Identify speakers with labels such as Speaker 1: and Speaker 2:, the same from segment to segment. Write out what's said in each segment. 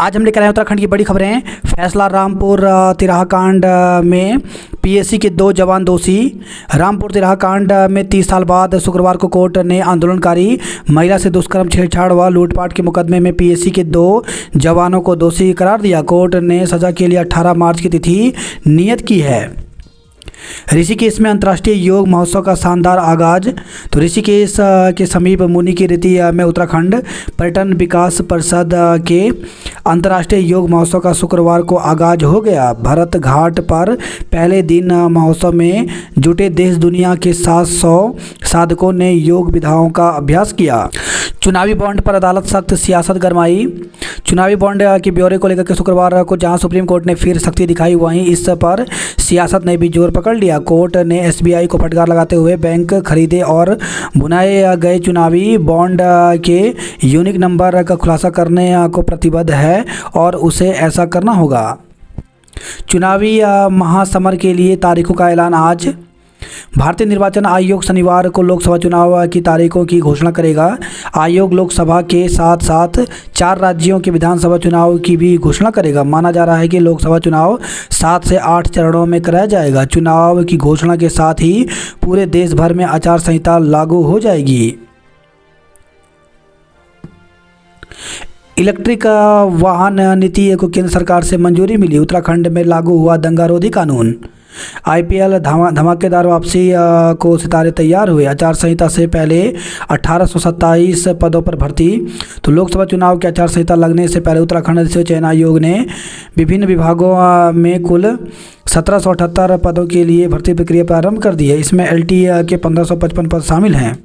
Speaker 1: आज हम लेकर आए उत्तराखंड की बड़ी खबरें। फैसला रामपुर तिराहा कांड में पीएसी के 2 जवान दोषी। रामपुर तिराहा कांड में 30 साल बाद शुक्रवार को कोर्ट ने आंदोलनकारी महिला से दुष्कर्म, छेड़छाड़ व लूटपाट के मुकदमे में पीएसी के 2 जवानों को दोषी करार दिया। कोर्ट ने सजा के लिए 18 मार्च की तिथि नियत की है। ऋषिकेश में अंतर्राष्ट्रीय योग महोत्सव का शानदार आगाज। तो ऋषिकेश के समीप मुनि की रीति में उत्तराखंड पर्यटन विकास परिषद के अंतर्राष्ट्रीय योग महोत्सव का शुक्रवार को आगाज हो गया। भरत घाट पर पहले दिन महोत्सव में जुटे देश दुनिया के 700 साधकों ने योग विधाओं का अभ्यास किया। चुनावी बॉन्ड पर अदालत सख्त, सियासत गरमाई। चुनावी बॉन्ड के ब्यौरे को लेकर के शुक्रवार को जहां सुप्रीम कोर्ट ने फिर सख्ती दिखाई, वहीं इस पर सियासत ने भी जोर पकड़ लिया। कोर्ट ने एसबीआई को फटकार लगाते हुए बैंक खरीदे और बुनाए गए चुनावी बॉन्ड के यूनिक नंबर का खुलासा करने को प्रतिबद्ध है और उसे ऐसा करना होगा। चुनावी महासमर के लिए तारीखों का ऐलान आज। भारतीय निर्वाचन आयोग शनिवार को लोकसभा चुनाव की तारीखों की घोषणा करेगा। आयोग लोकसभा के साथ साथ 4 राज्यों के विधानसभा चुनाव की भी घोषणा करेगा। माना जा रहा है कि लोकसभा चुनाव 7 से 8 चरणों में कराया जाएगा। चुनाव की घोषणा के साथ ही पूरे देश भर में आचार संहिता लागू हो जाएगी। इलेक्ट्रिक वाहन नीति को केंद्र सरकार से मंजूरी मिली। उत्तराखंड में लागू हुआ दंगारोधी कानून। आईपीएल धमाकेदार वापसी को सितारे तैयार हुए। आचार संहिता से पहले 1827 पदों पर भर्ती। तो लोकसभा चुनाव की आचार संहिता लगने से पहले उत्तराखंड से चयन आयोग ने विभिन्न विभागों में कुल 1778 पदों के लिए भर्ती प्रक्रिया प्रारंभ कर दी है। इसमें एलटी के 1555 पद शामिल हैं।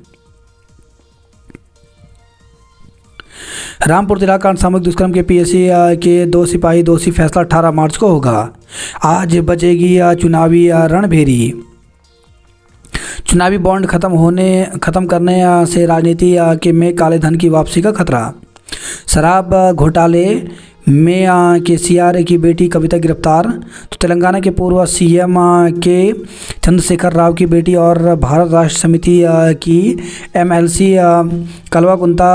Speaker 1: रामपुर तिराहा कांड सामूहिक दुष्कर्म के पीएसी के 2 सिपाही दोषी, फैसला 18 मार्च को होगा। आज बजेगी चुनावी रणभेरी। चुनावी बॉन्ड खत्म करने से राजनीति में काले धन की वापसी का खतरा। शराब घोटाले में केसीआर की बेटी कविता गिरफ्तार। तो तेलंगाना के पूर्व सीएम के चंद्रशेखर राव की बेटी और भारत राष्ट्र समिति की एमएलसी कलवा कुंता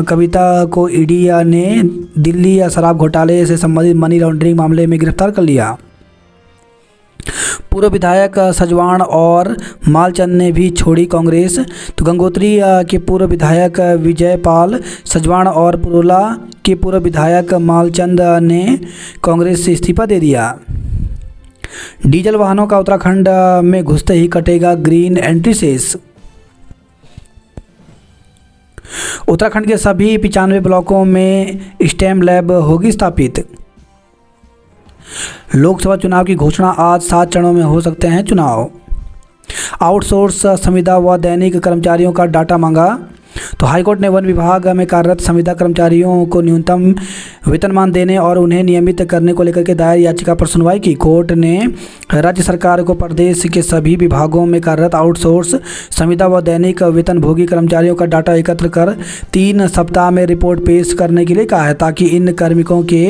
Speaker 1: कविता को ईडी ने दिल्ली शराब घोटाले से संबंधित मनी लॉन्ड्रिंग मामले में गिरफ्तार कर लिया। पूर्व विधायक सजवाण और मालचंद ने भी छोड़ी कांग्रेस। तो गंगोत्री के पूर्व विधायक विजयपाल सजवाण और पुरोला के पूर्व विधायक मालचंद ने कांग्रेस से इस्तीफा दे दिया। डीजल वाहनों का उत्तराखंड में घुसते ही कटेगा ग्रीन एंट्री सेस। उत्तराखंड के सभी 95 ब्लॉकों में स्टेम लैब होगी स्थापित। लोकसभा चुनाव की घोषणा आज 7 चरणों में हो सकते हैं चुनाव। आउटसोर्स संविदा व दैनिक कर्मचारियों का डाटा मांगा। तो हाईकोर्ट ने वन विभाग में कार्यरत संविदा कर्मचारियों को न्यूनतम वेतनमान देने और उन्हें नियमित करने को लेकर के दायर याचिका पर सुनवाई की। कोर्ट ने राज्य सरकार को प्रदेश के सभी विभागों में कार्यरत आउटसोर्स संविदा व दैनिक वेतनभोगी कर्मचारियों का डाटा एकत्र कर 3 सप्ताह में रिपोर्ट पेश करने के लिए कहा है, ताकि इन कार्मिकों के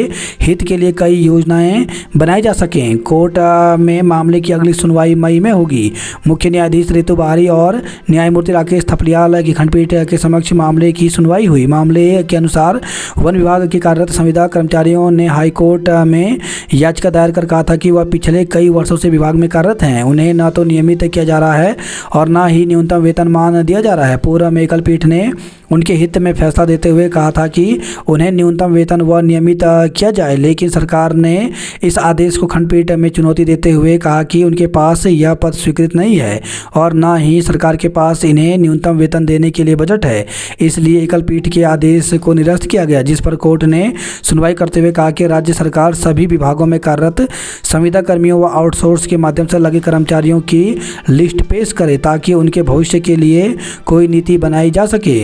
Speaker 1: हित के लिए कई योजनाएं बनाई जा सकें। कोर्ट में मामले की अगली सुनवाई मई में होगी। मुख्य न्यायाधीश रितु बहारी और न्यायमूर्ति राकेश थपलियाल की खंडपीठ के समक्ष मामले की सुनवाई हुई। मामले के अनुसार वन विभाग के कार्यरत संविदा कर्मचारियों ने हाईकोर्ट में याचिका दायर कर कहा था कि वह पिछले कई वर्षों से विभाग में कार्यरत हैं। उन्हें न तो नियमित किया जा रहा है और न ही न्यूनतम वेतनमान दिया जा रहा है। पूर्व में एकल पीठ ने उनके हित में फैसला देते हुए कहा था कि उन्हें न्यूनतम वेतन व नियमित किया जाए, लेकिन सरकार ने इस आदेश को खंडपीठ में चुनौती देते हुए कहा कि उनके पास यह पद स्वीकृत नहीं है और न ही सरकार के पास इन्हें न्यूनतम वेतन देने के लिए बजट है। इसलिए एकल पीठ के आदेश को निरस्त किया गया, जिस पर कोर्ट ने सुनवाई करते हुए कहा कि राज्य सरकार सभी विभागों में कार्यरत संविदा कर्मियों व आउटसोर्स के माध्यम से लगे कर्मचारियों की लिस्ट पेश करे, ताकि उनके भविष्य के लिए कोई नीति बनाई जा सके।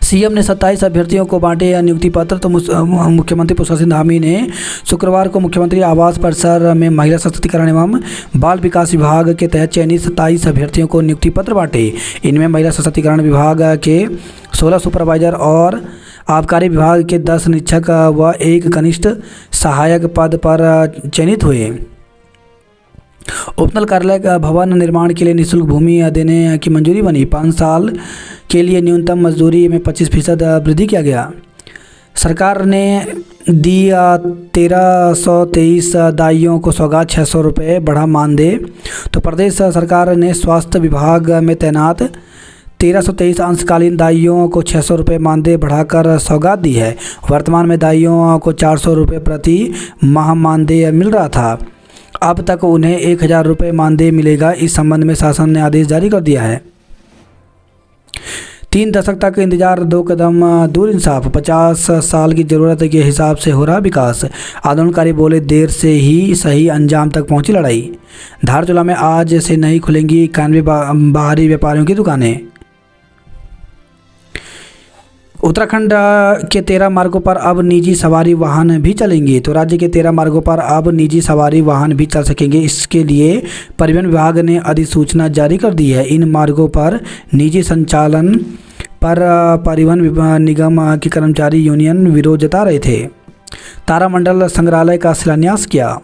Speaker 1: सीएम ने 27 अभ्यर्थियों को बांटे नियुक्ति पत्र। तो मुख्यमंत्री पुष्कर सिंह धामी ने शुक्रवार को मुख्यमंत्री आवास परिसर में महिला सशक्तिकरण एवं बाल विकास विभाग के तहत चयनित 27 अभ्यर्थियों को नियुक्ति पत्र बांटे। इनमें महिला सशक्तिकरण विभाग के 16 सुपरवाइजर और आबकारी विभाग के 10 निरीक्षक व 1 कनिष्ठ सहायक पद पर चयनित हुए। उपनल कार्यालय भवन निर्माण के लिए निःशुल्क भूमि देने की मंजूरी बनी। 5 साल के लिए न्यूनतम मजदूरी में 25% वृद्धि किया गया। सरकार ने दी 1323 दाइयों को सौगात 600 रुपये बढ़ा मानदेय। तो प्रदेश सरकार ने स्वास्थ्य विभाग में तैनात 1323 अंशकालीन दाइयों को 600 रुपये मानदेय बढ़ाकर सौगात दी है। वर्तमान में दाइयों को 400 रुपये प्रति माह मानदेय मिल रहा था। अब तक उन्हें 1000 रुपये मानदेय मिलेगा। इस संबंध में शासन ने आदेश जारी कर दिया है। 3 दशक तक इंतजार, 2 कदम दूर इंसाफ। 50 साल की ज़रूरत के हिसाब से हो रहा विकास। आंदोलनकारी बोले देर से ही सही अंजाम तक पहुंची लड़ाई। धारचूला में आज से नहीं खुलेंगी 91 बाहरी व्यापारियों की दुकानें। उत्तराखंड के 13 मार्गों पर अब निजी सवारी वाहन भी चलेंगे। तो राज्य के 13 मार्गों पर अब निजी सवारी वाहन भी चल सकेंगे। इसके लिए परिवहन विभाग ने अधिसूचना जारी कर दी है। इन मार्गों पर निजी संचालन पर परिवहन निगम के कर्मचारी यूनियन विरोध जता रहे थे। तारामंडल संग्रहालय का शिलान्यास किया।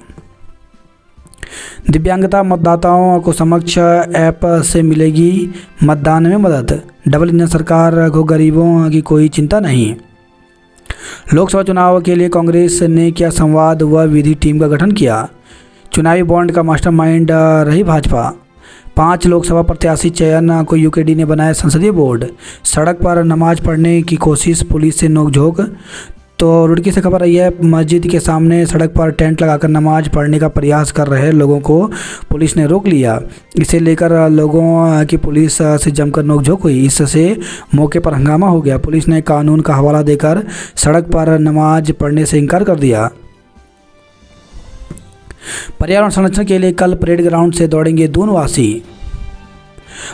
Speaker 1: दिव्यांगता मतदाताओं को समक्ष ऐप से मिलेगी मतदान में मदद। डबल इंजन सरकार को गरीबों की कोई चिंता नहीं। लोकसभा चुनाव के लिए कांग्रेस ने किया संवाद व विधि टीम का गठन किया। चुनावी बॉन्ड का मास्टरमाइंड रही भाजपा। 5 लोकसभा प्रत्याशी चयन को यूकेडी ने बनाया संसदीय बोर्ड। सड़क पर नमाज पढ़ने की कोशिश, पुलिस से नोकझोंक। तो रुड़की से खबर आई है, मस्जिद के सामने सड़क पर टेंट लगाकर नमाज पढ़ने का प्रयास कर रहे लोगों को पुलिस ने रोक लिया। इसे लेकर लोगों की पुलिस से जमकर नोकझोंक हुई। इससे मौके पर हंगामा हो गया। पुलिस ने कानून का हवाला देकर सड़क पर नमाज पढ़ने से इनकार कर दिया। पर्यावरण संरक्षण के लिए कल परेड ग्राउंड से दौड़ेंगे दूनवासी।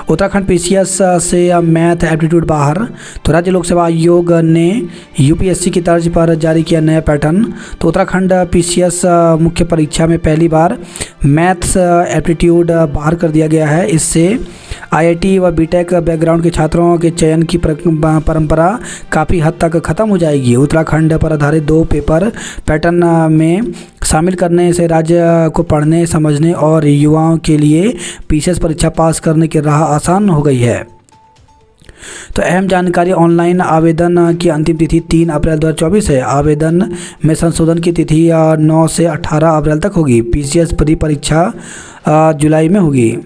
Speaker 1: उत्तराखंड पीसीएस से मैथ एप्टीट्यूड बाहर। तो राज्य लोक सेवा आयोग ने यूपीएससी की तर्ज पर जारी किया नया पैटर्न। तो उत्तराखंड पीसीएस मुख्य परीक्षा में पहली बार मैथ्स एप्टीट्यूड बाहर कर दिया गया है। इससे आईआईटी व बीटेक बैकग्राउंड के छात्रों के चयन की परंपरा काफ़ी हद तक खत्म हो जाएगी। उत्तराखंड पर आधारित 2 पेपर पैटर्न में शामिल करने से राज्य को पढ़ने, समझने और युवाओं के लिए पीसीएस परीक्षा पास करने की राह आसान हो गई है। तो अहम जानकारी, ऑनलाइन आवेदन की अंतिम तिथि 3 अप्रैल 2024 है। आवेदन में संशोधन की तिथि 9 से 18 अप्रैल तक होगी। पीसीएस प्री परीक्षा जुलाई में होगी।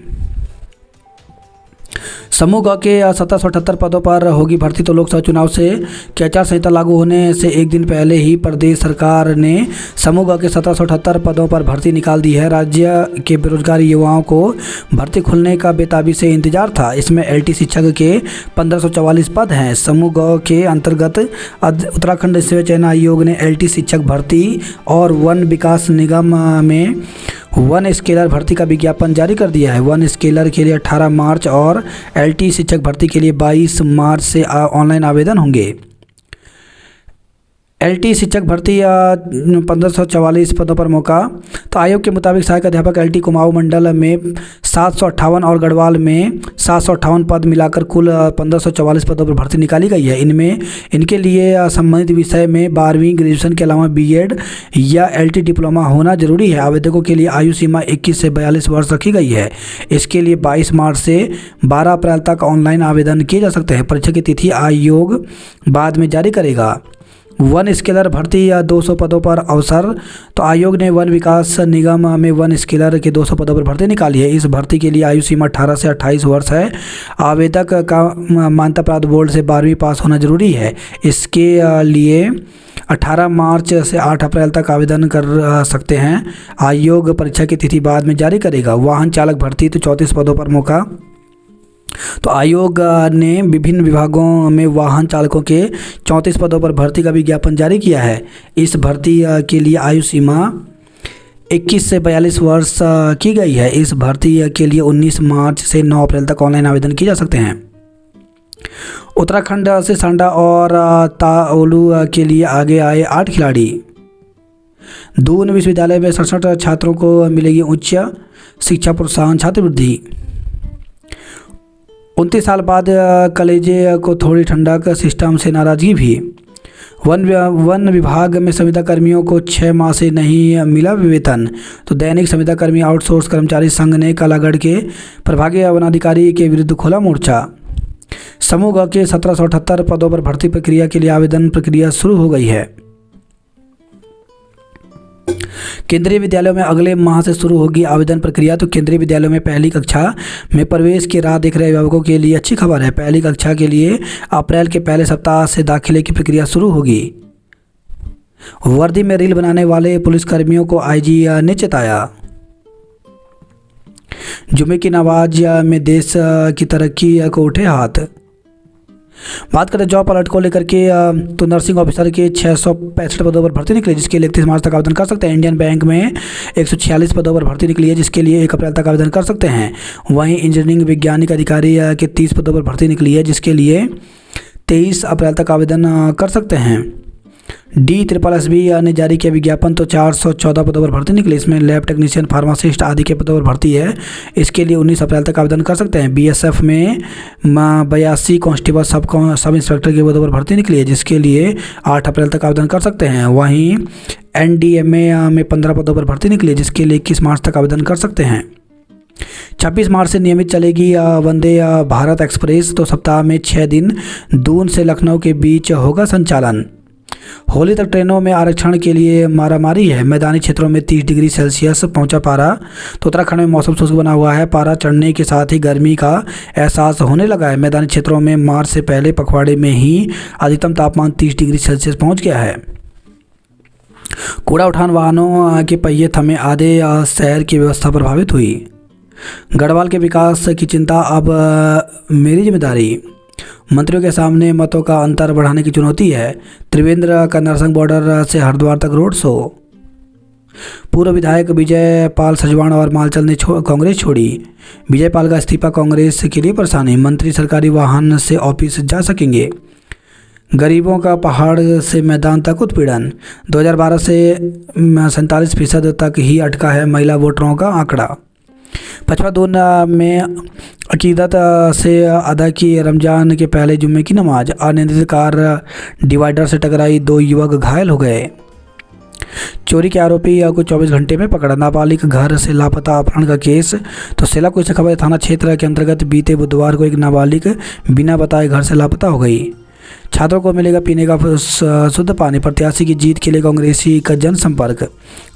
Speaker 1: समूह ग के 1778 पदों पर होगी भर्ती। तो लोकसभा चुनाव से आचार संहिता लागू होने से एक दिन पहले ही प्रदेश सरकार ने समूह ग के 1778 पदों पर भर्ती निकाल दी है। राज्य के बेरोजगार युवाओं को भर्ती खुलने का बेताबी से इंतजार था। इसमें एलटी शिक्षक के 1544 पद हैं। समूह ग के अंतर्गत उत्तराखंड सेवा चयन आयोग ने एलटी शिक्षक भर्ती और वन विकास निगम में वन स्केलर भर्ती का विज्ञापन जारी कर दिया है। वन स्केलर के लिए 18 मार्च और एलटी शिक्षक भर्ती के लिए 22 मार्च से ऑनलाइन आवेदन होंगे। एलटी शिक्षक भर्ती 1544 पदों पर मौका। तो आयोग के मुताबिक सहायक अध्यापक एलटी कुमाऊं मंडल में 758 और गढ़वाल में 758 पद मिलाकर कुल 1544 पदों पर भर्ती निकाली गई है। इनके लिए संबंधित विषय में 12वीं ग्रेजुएशन के अलावा बीएड या एलटी डिप्लोमा होना जरूरी है। आवेदकों के लिए आयु सीमा 21 से 42 वर्ष रखी गई है। इसके लिए 22 मार्च से 12 अप्रैल तक ऑनलाइन आवेदन किए जा सकते हैं। परीक्षा की तिथि आयोग बाद में जारी करेगा। वन स्केलर भर्ती या 200 पदों पर अवसर। तो आयोग ने वन विकास निगम में वन स्केलर के 200 पदों पर भर्ती निकाली है। इस भर्ती के लिए आयु सीमा 18 से 28 वर्ष है। आवेदक का मान्यता प्राप्त बोर्ड से 12वीं पास होना जरूरी है। इसके लिए 18 मार्च से 8 अप्रैल तक आवेदन कर सकते हैं। आयोग परीक्षा की तिथि बाद में जारी करेगा। वाहन चालक भर्ती, तो 34 पदों पर मौका। तो आयोग ने विभिन्न विभागों में वाहन चालकों के 34 पदों पर भर्ती का विज्ञापन जारी किया है। इस भर्ती के लिए आयु सीमा 21 से 42 वर्ष की गई है। इस भर्ती के लिए 19 मार्च से 9 अप्रैल तक ऑनलाइन आवेदन किए जा सकते हैं। उत्तराखंड से सांडा और ताओलू के लिए आगे आए 8 खिलाड़ी। दून विश्वविद्यालय में 67 छात्रों को मिलेगी उच्च शिक्षा प्रोत्साहन छात्रवृत्ति। 29 साल बाद कलेजे को थोड़ी ठंडक, सिस्टम से नाराजगी भी। वन विभाग में संविदा कर्मियों को 6 माह से नहीं मिला वेतन। तो दैनिक संविदा कर्मी आउटसोर्स कर्मचारी संघ ने कालागढ़ के प्रभागीय वनाधिकारी के विरुद्ध खोला मोर्चा। समूह ग के 1778 पदों पर भर्ती प्रक्रिया के लिए आवेदन प्रक्रिया शुरू हो गई है। केंद्रीय विद्यालयों में अगले माह से शुरू होगी आवेदन प्रक्रिया। तो केंद्रीय विद्यालयों में पहली कक्षा में प्रवेश की राह देख रहे अभिभावकों के लिए अच्छी खबर है। पहली कक्षा के लिए अप्रैल के पहले सप्ताह से दाखिले की प्रक्रिया शुरू होगी। वर्दी में रील बनाने वाले पुलिसकर्मियों को आईजी ने चेताया। जुमे की नमाज में देश की तरक्की को उठे हाथ। बात करें जॉब अलर्ट को लेकर के तो नर्सिंग ऑफिसर के 665 पदों पर भर्ती निकली, जिसके लिए 31 मार्च तक आवेदन कर सकते हैं। इंडियन बैंक में 146 पदों पर भर्ती निकली है, जिसके लिए 1 अप्रैल तक आवेदन कर सकते हैं। वहीं इंजीनियरिंग वैज्ञानिक अधिकारी के 30 पदों पर भर्ती निकली है, जिसके लिए 23 अप्रैल तक आवेदन कर सकते हैं। DSSB ने जारी किया विज्ञापन, तो 414 पदों पर भर्ती निकली। इसमें लैब टेक्नीशियन, फार्मासिस्ट आदि के पदों पर भर्ती है। इसके लिए 19 अप्रैल तक आवेदन कर सकते हैं। BSF में 82 कांस्टेबल सब इंस्पेक्टर के पदों पर भर्ती निकली है, जिसके लिए 8 अप्रैल तक आवेदन कर सकते हैं। वहीं NDMA में 15 पदों पर भर्ती निकली है, जिसके लिए 21 मार्च तक आवेदन कर सकते हैं। 26 मार्च से नियमित चलेगी वंदे भारत एक्सप्रेस। तो सप्ताह में 6 दिन दून से लखनऊ के बीच होगा संचालन। होली तक ट्रेनों में आरक्षण के लिए मारामारी है। मैदानी क्षेत्रों में 30 डिग्री सेल्सियस पहुंचा पारा। तो उत्तराखंड में मौसम शुष्क बना हुआ है। पारा चढ़ने के साथ ही गर्मी का एहसास होने लगा है। मैदानी क्षेत्रों में मार्च से पहले पखवाड़े में ही अधिकतम तापमान 30 डिग्री सेल्सियस पहुंच गया है। कूड़ा उठान वाहनों के पहिए थमे, आधे शहर की व्यवस्था प्रभावित हुई। गढ़वाल के विकास की चिंता, अब मेरी जिम्मेदारी। मंत्रियों के सामने मतों का अंतर बढ़ाने की चुनौती है। त्रिवेंद्र का नरसंग बॉर्डर से हरिद्वार तक रोड शो। पूर्व विधायक विजय पाल सजवाण और मालचल ने कांग्रेस छोड़ी। विजय पाल का इस्तीफा कांग्रेस के लिए परेशानी। मंत्री सरकारी वाहन से ऑफिस जा सकेंगे। गरीबों का पहाड़ से मैदान तक उत्पीड़न। 2012 से 47% तक ही अटका है महिला वोटरों का आंकड़ा। पचवा दून में अकीदत से अदा की रमज़ान के पहले जुम्मे की नमाज। अनियंत्रित कार डिवाइडर से टकराई, 2 युवक घायल हो गए। चोरी के आरोपी को 24 घंटे में पकड़ा। नाबालिग घर से लापता, अपहरण का केस। तो सेला कोई से खबर थाना क्षेत्र के अंतर्गत बीते बुधवार को एक नाबालिग बिना बताए घर से लापता हो गई। छात्रों को मिलेगा पीने का शुद्ध पानी। प्रत्याशी की जीत के लिए कांग्रेसी का जनसंपर्क।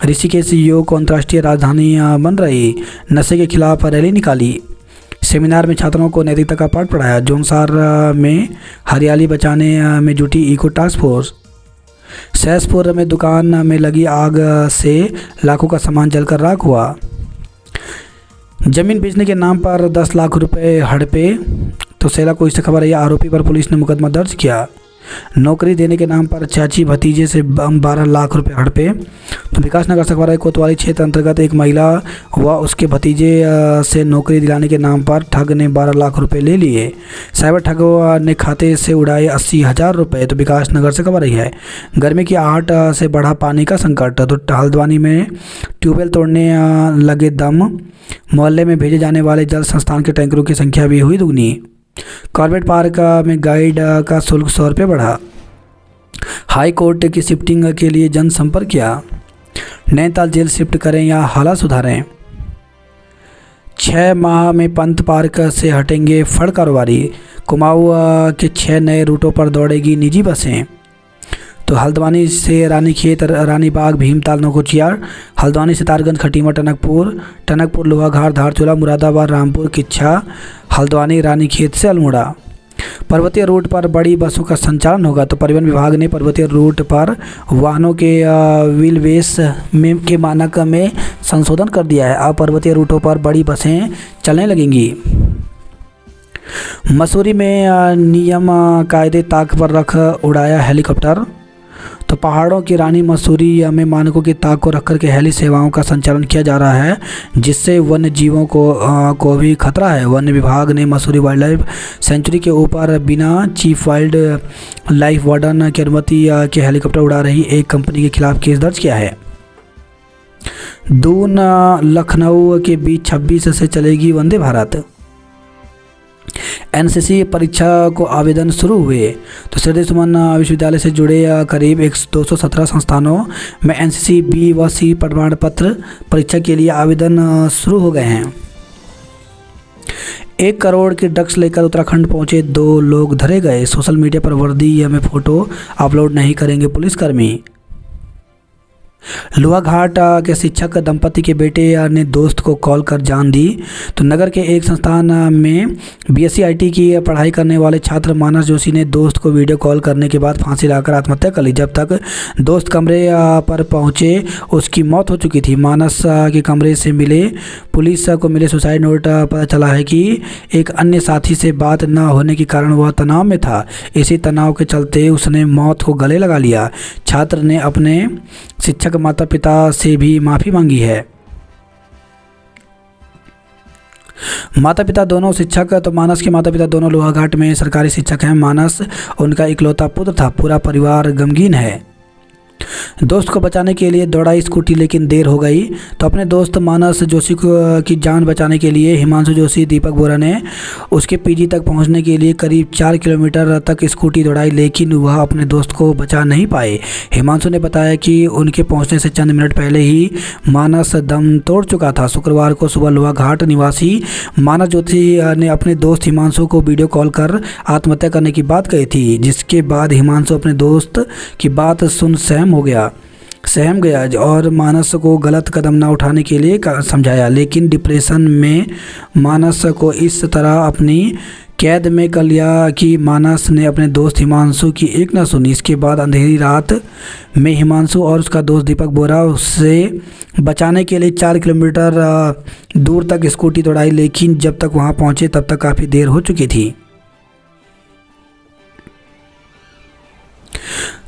Speaker 1: ऋषिकेश योग को अंतर्राष्ट्रीय राजधानी बन रही। नशे के खिलाफ रैली निकाली। सेमिनार में छात्रों को नैतिकता का पाठ पढ़ाया। जोंसार में हरियाली बचाने में जुटी इको टास्क फोर्स। सहसपुर में दुकान में लगी आग से लाखों का सामान जलकर राख हुआ। जमीन बेचने के नाम पर 10 लाख रुपए हड़पे। तो सेला कोई से खबर है, आरोपी पर पुलिस ने मुकदमा दर्ज किया। नौकरी देने के नाम पर चाची भतीजे से 12 लाख रुपए हड़पे। तो विकासनगर से खबर है, कोतवाली क्षेत्र अंतर्गत एक महिला व उसके भतीजे से नौकरी दिलाने के नाम पर ठग ने 12 लाख रुपए ले लिए। साइबर ठगों ने खाते से उड़ाए 80,000 रुपये। तो विकासनगर से खबर है, गर्मी की आहट से बढ़ा पानी का संकट। तो हल्द्वानी में ट्यूबवेल तोड़ने लगे दम। मोहल्ले में भेजे जाने वाले जल संस्थान के टैंकरों की संख्या भी हुई दुगनी। कॉर्बेट पार्क में गाइड का शुल्क 100 रुपये बढ़ा। हाई कोर्ट की शिफ्टिंग के लिए जनसंपर्क किया। नैनीताल जेल शिफ्ट करें या हालात सुधारें। 6 माह में पंत पार्क से हटेंगे फड़ कारोबारी। कुमाऊं के 6 नए रूटों पर दौड़ेगी निजी बसें। तो हल्द्वानी से रानीखेत, रानीबाग, भीमताल, नौकुचिया। हल्द्वानी से तारगंज, खटीमा, टनकपुर, लोहाघाट, धारचूला, मुरादाबाद, रामपुर, किच्छा, हल्द्वानी, रानीखेत से अल्मोड़ा। पर्वतीय रूट पर बड़ी बसों का संचालन होगा। तो परिवहन विभाग ने पर्वतीय रूट पर वाहनों के व्हीलबेस के मानक में संशोधन कर दिया है। अब पर्वतीय रूटों पर बड़ी बसें चलने लगेंगी। मसूरी में नियम कायदे ताक पर रख उड़ाया हेलीकॉप्टर। तो पहाड़ों की रानी मसूरी में मानकों की ताक को रखकर के हेली सेवाओं का संचालन किया जा रहा है, जिससे वन्य जीवों को भी खतरा है। वन विभाग ने मसूरी वाइल्ड लाइफ सेंचुरी के ऊपर बिना चीफ वाइल्ड लाइफ वार्डन की अनुमति के हेलीकॉप्टर उड़ा रही एक कंपनी के खिलाफ केस दर्ज किया है। दून लखनऊ के बीच 26 से चलेगी वंदे भारत। एनसीसी परीक्षा को आवेदन शुरू हुए। तो श्रीदेव सुमन विश्वविद्यालय से जुड़े करीब 217 संस्थानों में एनसीसी बी व सी प्रमाण पत्र परीक्षा के लिए आवेदन शुरू हो गए हैं। 1 करोड़ की ड्रग्स लेकर उत्तराखंड पहुंचे 2 लोग धरे गए। सोशल मीडिया पर वर्दी में फोटो अपलोड नहीं करेंगे पुलिसकर्मी। लोहाघाट के शिक्षक दंपति के बेटे ने दोस्त को कॉल कर जान दी। तो नगर के एक संस्थान में बीएससी आईटी की पढ़ाई करने वाले छात्र मानस जोशी ने दोस्त को वीडियो कॉल करने के बाद फांसी लगाकर आत्महत्या कर ली। जब तक दोस्त कमरे पर पहुंचे उसकी मौत हो चुकी थी। मानस के कमरे से पुलिस को मिले सुसाइड नोट पता चला है कि एक अन्य साथी से बात न होने के कारण वह तनाव में था। इसी तनाव के चलते उसने मौत को गले लगा लिया। छात्र ने अपने शिक्षक माता पिता से भी माफ़ी मांगी है। माता पिता दोनों शिक्षक, तो मानस के माता पिता दोनों लोहाघाट में सरकारी शिक्षक हैं। मानस उनका इकलौता पुत्र था। पूरा परिवार गमगीन है। दोस्त को बचाने के लिए दौड़ाई स्कूटी लेकिन देर हो गई। तो अपने दोस्त मानस जोशी की जान बचाने के लिए हिमांशु जोशी दीपक बोरा ने उसके पीजी तक पहुंचने के लिए करीब 4 किलोमीटर तक स्कूटी दौड़ाई, लेकिन वह अपने दोस्त को बचा नहीं पाए। हिमांशु ने बताया कि उनके पहुंचने से चंद मिनट पहले ही मानस दम तोड़ चुका था। शुक्रवार को सुबह लोहाघाट निवासी मानस जोशी ने अपने दोस्त हिमांशु को वीडियो कॉल कर आत्महत्या करने की बात कही थी, जिसके बाद हिमांशु अपने दोस्त की बात सुन सहम गया और मानस को गलत कदम न उठाने के लिए समझाया। लेकिन डिप्रेशन में मानस को इस तरह अपनी कैद में कर लिया कि मानस ने अपने दोस्त हिमांशु की एक न सुनी। इसके बाद अंधेरी रात में हिमांशु और उसका दोस्त दीपक बोरा उससे बचाने के लिए 4 किलोमीटर दूर तक स्कूटी दौड़ाई, लेकिन जब तक वहां पहुंचे तब तक काफ़ी देर हो चुकी थी।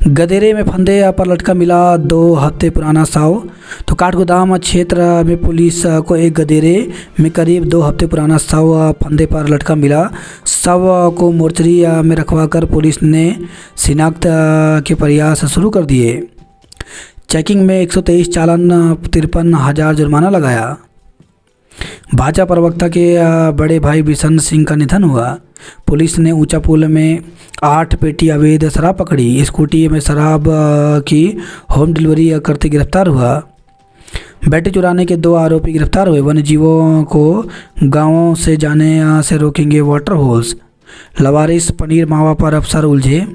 Speaker 1: गदेरे में फंदे पर लटका मिला 2 हफ्ते पुराना शव। तो काठगोदाम क्षेत्र में पुलिस को एक गदेरे में करीब 2 हफ्ते पुराना शव फंदे पर लटका मिला। शव को मोर्चरी में रखवाकर पुलिस ने शिनाख्त के प्रयास शुरू कर दिए। चेकिंग में 123 चालान, 53,000 जुर्माना लगाया। भाजपा प्रवक्ता के बड़े भाई बिशन सिंह का निधन हुआ। पुलिस ने ऊंचा पुल में 8 पेटी अवैध शराब पकड़ी। स्कूटी में शराब की होम डिलीवरी करते गिरफ्तार हुआ। बैटरी चुराने के 2 आरोपी गिरफ्तार हुए। वन्य जीवों को गांवों से जाने से रोकेंगे वाटर होल्स। लवारिस पनीर मावा पर अफसर उलझे।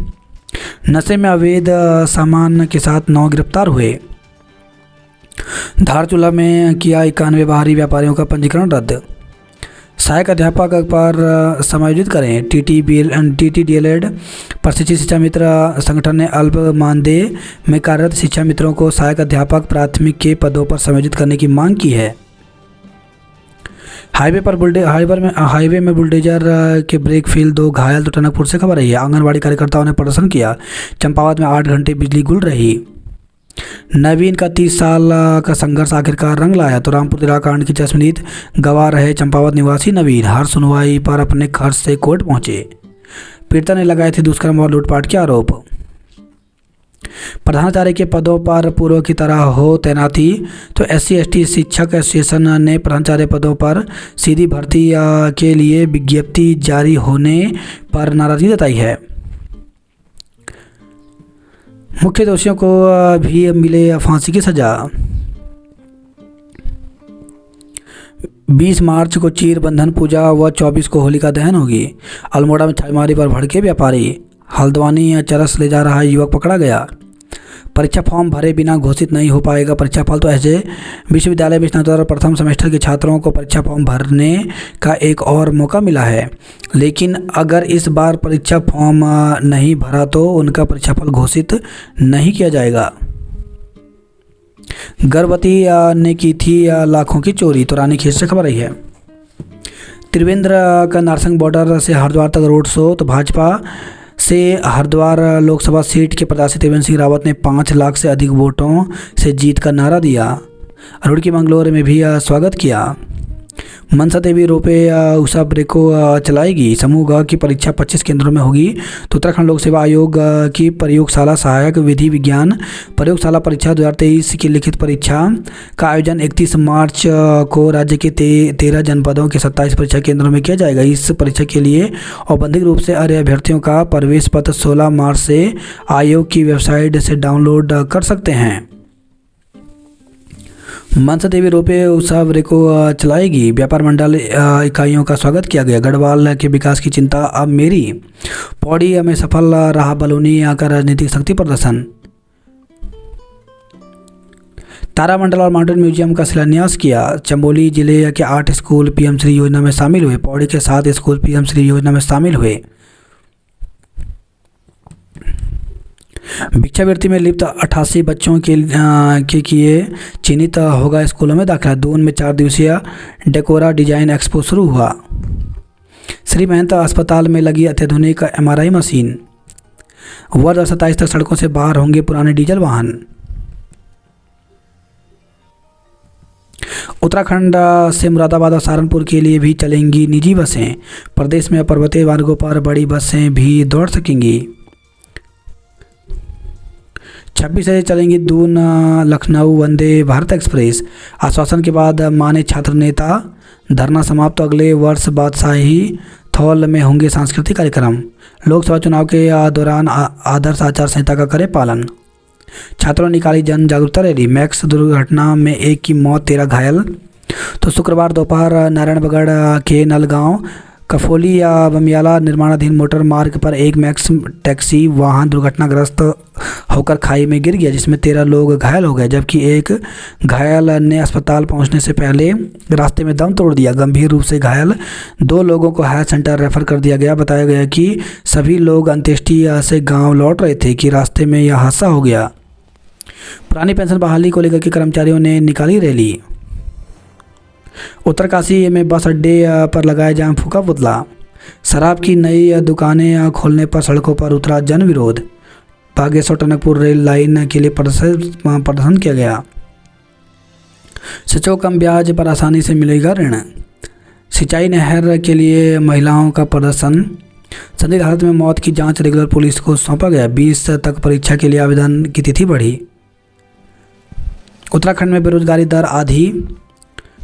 Speaker 1: नशे में अवैध सामान के साथ 9 गिरफ्तार हुए। धारचूला में किया 91 बाहरी व्यापारियों का पंजीकरण रद्द। सहायक अध्यापक पर समायोजित करें। TTDLED प्रशिक्षित शिक्षा मित्र संगठन ने अल्प मानदेय में कार्यरत शिक्षा मित्रों को सहायक अध्यापक प्राथमिक के पदों पर समायोजित करने की मांग की है। हाईवे में बुलडोजर के ब्रेक फेल, 2 घायल। तो टनकपुर से खबर आई है। आंगनबाड़ी कार्यकर्ताओं ने प्रदर्शन किया। चंपावत में 8 घंटे बिजली गुल रही। नवीन का 30 साल का संघर्ष आखिरकार रंग लाया। तो रामपुर तिराहा कांड की जसमीत गवाह रहे चंपावत निवासी नवीन हर सुनवाई पर अपने खर्च से कोर्ट पहुंचे। पीड़िता ने लगाए थे दुष्कर्म और लूटपाट के आरोप। प्रधानाचार्य के पदों पर पूर्व की तरह हो तैनाती। तो SC/ST शिक्षक एसोसिएशन ने प्रधानाचार्य पदों पर सीधी भर्ती के लिए विज्ञप्ति जारी होने पर नाराजगी जताई है। मुख्य दोषियों को भी मिले फांसी की सजा। 20 मार्च को चीर बंधन पूजा व 24 को होलिका दहन होगी। अल्मोड़ा में छापेमारी पर भड़के व्यापारी। हल्द्वानी चरस ले जा रहा युवक पकड़ा गया। परीक्षा फॉर्म भरे बिना घोषित नहीं हो पाएगा परीक्षा फल। तो ऐसे विश्वविद्यालय में स्नातक प्रथम सेमेस्टर के छात्रों को परीक्षा फॉर्म भरने का एक और मौका मिला है, लेकिन अगर इस बार परीक्षा फॉर्म नहीं भरा तो उनका परीक्षा फल घोषित नहीं किया जाएगा। गर्भवती ने की थी लाखों की चोरी। तो रानीखेत से खबर आई है। त्रिवेंद्र का नारसंग बॉर्डर से हरिद्वार तक रोड शो। तो भाजपा से हरिद्वार लोकसभा सीट के प्रत्याशी त्रिवेंद्र सिंह रावत ने 5 लाख से अधिक वोटों से जीत का नारा दिया। रुड़की मंगलोर में भी स्वागत किया। मनसा देवी रोपे उषा ब्रेको चलाएगी। समूह ग की परीक्षा 25 केंद्रों में होगी। तो उत्तराखंड लोक सेवा आयोग की प्रयोगशाला सहायक विधि विज्ञान प्रयोगशाला परीक्षा 2023 की लिखित परीक्षा का आयोजन 31 मार्च को राज्य के 13 जनपदों के 27 परीक्षा केंद्रों में किया जाएगा। इस परीक्षा के लिए औपबंधिक रूप से अर्ह अभ्यर्थियों का प्रवेश पत्र 16 मार्च से आयोग की वेबसाइट से डाउनलोड कर सकते हैं। मनसा देवी रोपे उत्सव रेको चलाएगी। व्यापार मंडल इकाइयों का स्वागत किया गया। गढ़वाल के विकास की चिंता अब मेरी। पौड़ी में सफल रहा बलूनी का राजनीतिक शक्ति प्रदर्शन। तारामंडल और माउंटेन म्यूजियम का शिलान्यास किया। चमोली जिले के 8 स्कूल पीएम श्री योजना में शामिल हुए। पौड़ी के 7 स्कूल पीएम श्री योजना में शामिल हुए। भिक्षावृत्ति में लिप्त 88 बच्चों के किए चिन्हित होगा स्कूलों में दाखिला। दून में 4 दिवसीय डेकोरा डिजाइन एक्सपो शुरू हुआ। श्री महंत अस्पताल में लगी अत्याधुनिक MRI मशीन। वर्ष 27 तक सड़कों से बाहर होंगे पुराने डीजल वाहन। उत्तराखंड से मुरादाबाद और सहारनपुर के लिए भी चलेंगी निजी बसें। प्रदेश में पर्वतीय मार्गों पर बड़ी बसें भी दौड़ सकेंगी। 26 से चलेंगी दून लखनऊ वंदे भारत एक्सप्रेस। आश्वासन के बाद माने छात्र नेता। धरना समाप्त। अगले वर्ष बादशाही थौल में होंगे सांस्कृतिक कार्यक्रम। लोकसभा चुनाव के दौरान आदर्श आचार संहिता का करें पालन। छात्रों ने निकाली जन जागरूकता रैली। मैक्स दुर्घटना में 1 की मौत 13 घायल। तो शुक्रवार दोपहर नारायणबगड़ के नलगांव कफोली बमियाला निर्माणाधीन मोटर मार्ग पर एक मैक्स टैक्सी वाहन दुर्घटनाग्रस्त होकर खाई में गिर गया, जिसमें 13 लोग घायल हो गए, जबकि एक घायल ने अस्पताल पहुंचने से पहले रास्ते में दम तोड़ दिया। गंभीर रूप से घायल 2 लोगों को हेल्थ सेंटर रेफर कर दिया गया। बताया गया कि सभी लोग अंत्येष्टि से गांव लौट रहे थे कि रास्ते में यह हादसा हो गया। पुरानी पेंशन बहाली को लेकर के कर्मचारियों ने निकाली रैली। उत्तरकाशी में बस अड्डे पर लगाया जाम फूका पुतला। शराब की नई दुकानें खोलने पर सड़कों पर उतरा जन विरोध। बागेश्वर टनकपुर रेल लाइन के लिए प्रदर्शन किया गया। सचो कम ब्याज पर आसानी से मिलेगा ऋण। सिंचाई नहर के लिए महिलाओं का प्रदर्शन। संदिग्ध हालत में मौत की जांच रेगुलर पुलिस को सौंपा गया। 20 तक परीक्षा के लिए आवेदन की तिथि बढ़ी। उत्तराखंड में बेरोजगारी दर आधी।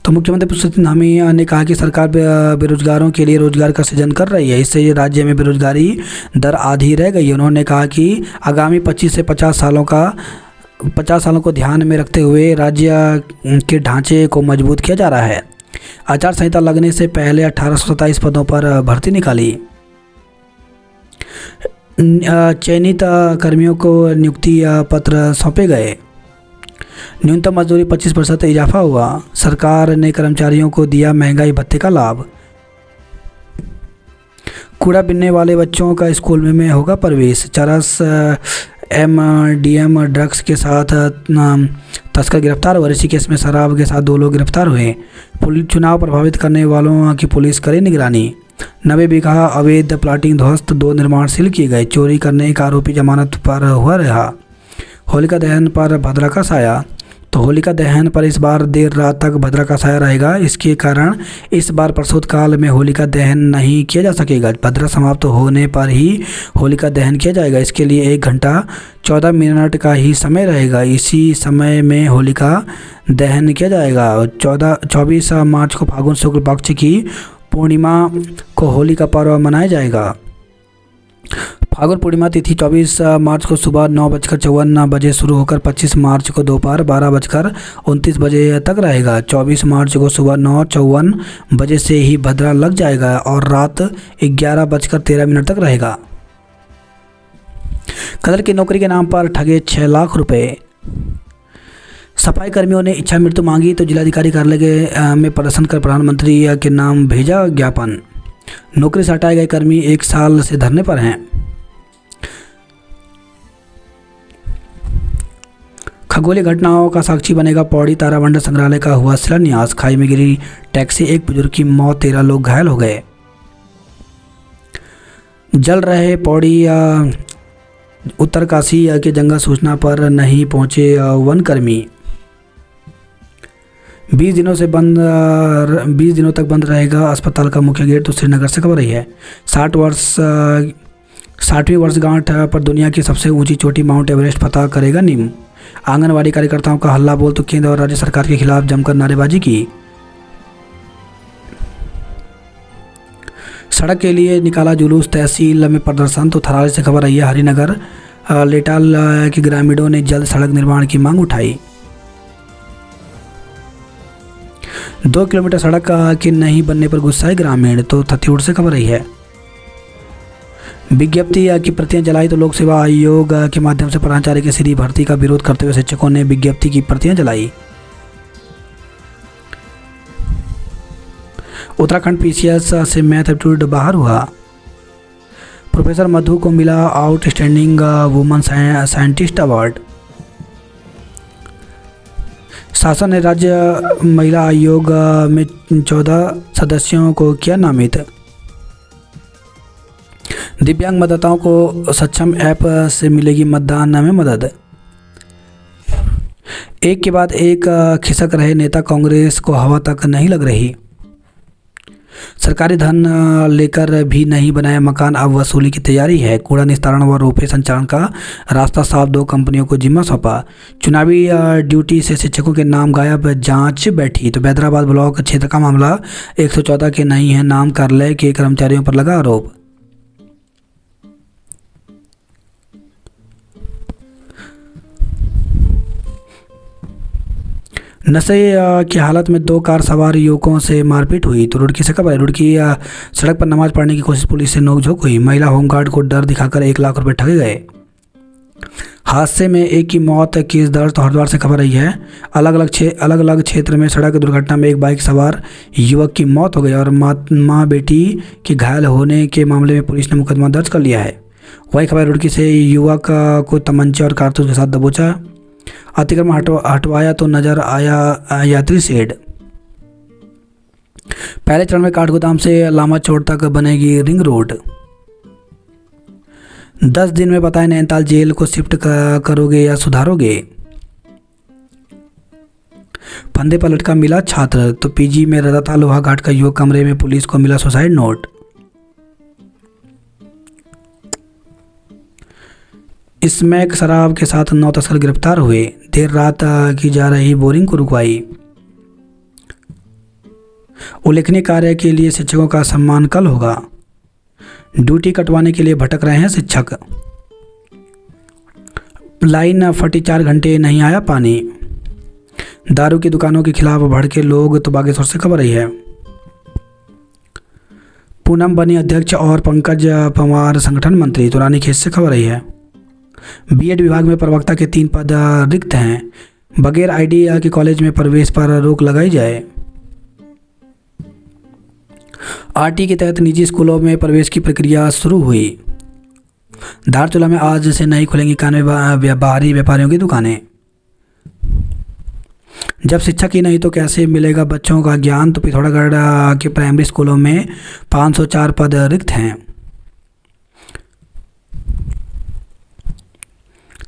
Speaker 1: तो मुख्यमंत्री पुष्कर धामी ने कहा कि सरकार बेरोजगारों के लिए रोजगार का सृजन कर रही है, इससे राज्य में बेरोजगारी दर आधी रह गई। उन्होंने कहा कि आगामी 25 से 50 सालों को ध्यान में रखते हुए राज्य के ढांचे को मजबूत किया जा रहा है। आचार संहिता लगने से पहले 1827 पदों पर भर्ती निकाली। चयनित कर्मियों को नियुक्ति पत्र सौंपे गए। न्यूनतम मजदूरी 25% इजाफा हुआ। सरकार ने कर्मचारियों को दिया महंगाई भत्ते का लाभ। कूड़ा बीनने वाले बच्चों का स्कूल में होगा प्रवेश। चरस MDM ड्रग्स के साथ तस्कर गिरफ्तार हुआ। ऋषिकेश में शराब के साथ 2 लोग गिरफ्तार हुए। चुनाव प्रभावित करने वालों की पुलिस करे निगरानी। 90 बीघा अवैध प्लाटिंग ध्वस्त, 2 निर्माण सील किए गए। चोरी करने का आरोपी जमानत पर हुआ रहा। होलिका दहन पर भद्रा का साया। तो होलिका दहन पर इस बार देर रात तक भद्रा का साया रहेगा। इसके कारण इस बार प्रसूतकाल में होलिका दहन नहीं किया जा सकेगा। भद्रा समाप्त होने पर ही होलिका दहन किया जाएगा। इसके लिए 1 घंटा 14 मिनट का ही समय रहेगा। इसी समय में होलिका दहन किया जाएगा। 24 मार्च को फागुन शुक्ल पक्ष की पूर्णिमा को होली का पर्व मनाया जाएगा। फागुन पूर्णिमा तिथि 24 मार्च को सुबह 9:54 बजे शुरू होकर 25 मार्च को दोपहर 12:29 बजे तक रहेगा। 24 मार्च को सुबह 9:54 बजे से ही भद्रा लग जाएगा और रात 11:13 तक रहेगा। कदर की नौकरी के नाम पर ठगे 6 लाख रुपए। सफाई कर्मियों ने इच्छा मृत्यु मांगी तो जिलाधिकारी कार्यालय में प्रदर्शन कर प्रधानमंत्री के नाम भेजा ज्ञापन। नौकरी से हटाए गए कर्मी 1 साल से धरने पर हैं। खगोलीय घटनाओं का साक्षी बनेगा पौड़ी। तारामंडल संग्रहालय का हुआ शिलान्यास। खाई में गिरी टैक्सी, 1 बुजुर्ग की मौत, 13 लोग घायल हो गए। जल रहे पौड़ी उत्तरकाशी के जंगल सूचना पर नहीं पहुंचे वनकर्मी। 20 दिनों तक बंद रहेगा अस्पताल का मुख्य गेट। तो श्रीनगर से खबर रही है। 60वीं वर्षगांठ पर दुनिया की सबसे ऊंची चोटी माउंट एवरेस्ट फतह करेगा नीम। आंगनवाड़ी कार्यकर्ताओं का हल्ला बोल तो केंद्र और राज्य सरकार के खिलाफ जमकर नारेबाजी की। सड़क के लिए निकाला जुलूस, तहसील में प्रदर्शन। तो थराली से खबर रही है। हरिनगर लेटाल के ग्रामीणों ने जल्द सड़क निर्माण की मांग उठाई। 2 किलोमीटर सड़क के नहीं बनने पर गुस्साए ग्रामीण, तो छत्तीसगढ़ से खबर आई है। विज्ञप्ति की प्रतियां जलाई तो लोक सेवा आयोग के माध्यम से प्राचार्य की सीधी भर्ती का विरोध करते हुए शिक्षकों ने विज्ञप्ति की प्रतियां जलाई। उत्तराखंड पीसीएस से मैथ एप्टीट्यूड बाहर हुआ। प्रोफेसर मधु को मिला आउटस्टैंडिंग वुमन साइंटिस्ट अवार्ड। शासन ने राज्य महिला आयोग में 14 सदस्यों को किया नामित। दिव्यांग मतदाताओं को सक्षम ऐप से मिलेगी मतदान में मदद। एक के बाद एक खिसक रहे नेता, कांग्रेस को हवा तक नहीं लग रही। सरकारी धन लेकर भी नहीं बनाया मकान, अब वसूली की तैयारी है। कूड़ा निस्तारण व रोपवे संचालन का रास्ता साफ, 2 कंपनियों को जिम्मा सौंपा। चुनावी ड्यूटी से शिक्षकों के नाम गायब, जांच बैठी। तो बैदराबाद ब्लॉक क्षेत्र का मामला 114 के नहीं है नाम, कार्यालय के कर्मचारियों पर लगा आरोप। नशे की हालत में 2 कार सवार युवकों से मारपीट हुई। तो रुड़की से खबर है। रुड़की सड़क पर नमाज पढ़ने की कोशिश, पुलिस से नोकझोंक हुई। महिला होमगार्ड को डर दिखाकर 1 लाख रुपए ठगे गए। हादसे में एक की मौत, केस दर्ज। तो हरिद्वार से खबर आई है। अलग अलग क्षेत्र में सड़क दुर्घटना में एक बाइक सवार युवक की मौत हो गई और माँ बेटी के घायल होने के मामले में पुलिस ने मुकदमा दर्ज कर लिया है। वही खबर रुड़की से, युवक को तमंचा और कारतूस के साथ दबोचा। अतिक्रमण हटवाया तो नजर आया यात्री शेड। पहले चरण में काठगोदाम से लामा चौड़ तक बनेगी रिंग रोड। 10 दिन में बताएं नैनीताल जेल को शिफ्ट करोगे या सुधारोगे। फंदे पर लटका मिला छात्र। तो पीजी में रहता था लोहा घाट का युवक, कमरे में पुलिस को मिला सुसाइड नोट। स्मैक शराब के साथ 9 तस्कर गिरफ्तार हुए। देर रात की जा रही बोरिंग को रुकवाई। उल्लेखनीय कार्य के लिए शिक्षकों का सम्मान कल होगा। ड्यूटी कटवाने के लिए भटक रहे हैं शिक्षक। लाइन फटी, 4 घंटे नहीं आया पानी। दारू की दुकानों के खिलाफ भड़के लोग। तो बागेश्वर से खबर आई है। पूनम बनी अध्यक्ष और पंकज पवार संगठन मंत्री। तो रानीखेत से खबर आई है। बीएड विभाग में प्रवक्ता के 3 पद रिक्त हैं। बगैर आईडी के कॉलेज में प्रवेश पर रोक लगाई जाए। आरटी के तहत निजी स्कूलों में प्रवेश की प्रक्रिया शुरू हुई। धारचूला में आज से नहीं खुलेंगी 91 बाहरी व्यापारियों की दुकानें। जब शिक्षक ही नहीं तो कैसे मिलेगा बच्चों का ज्ञान। तो पिथौरागढ़ के प्राइमरी स्कूलों में 504 पद रिक्त हैं।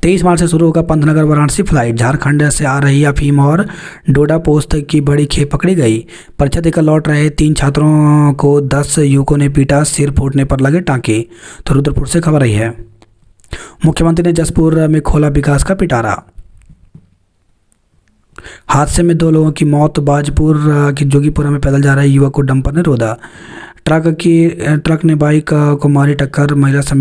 Speaker 1: 23 मार्च से शुरू होगा पंतनगर वाराणसी फ्लाइट। झारखंड से आ रही अफीम और डोडा पोस्त की बड़ी खेप पकड़ी गई। परीक्षा देकर लौट रहे 3 छात्रों को 10 युवकों ने पीटा, सिर फूटने पर लगे टांके। तो रुद्रपुर से खबर आई है। मुख्यमंत्री ने जसपुर में खोला विकास का पिटारा। हादसे में 2 लोगों की मौत। बाजपुर की जोगीपुरा में पैदल जा रहे युवक को डंपर ने रोदा। ट्रक ने बाइक को मारी टक्कर, महिला समेत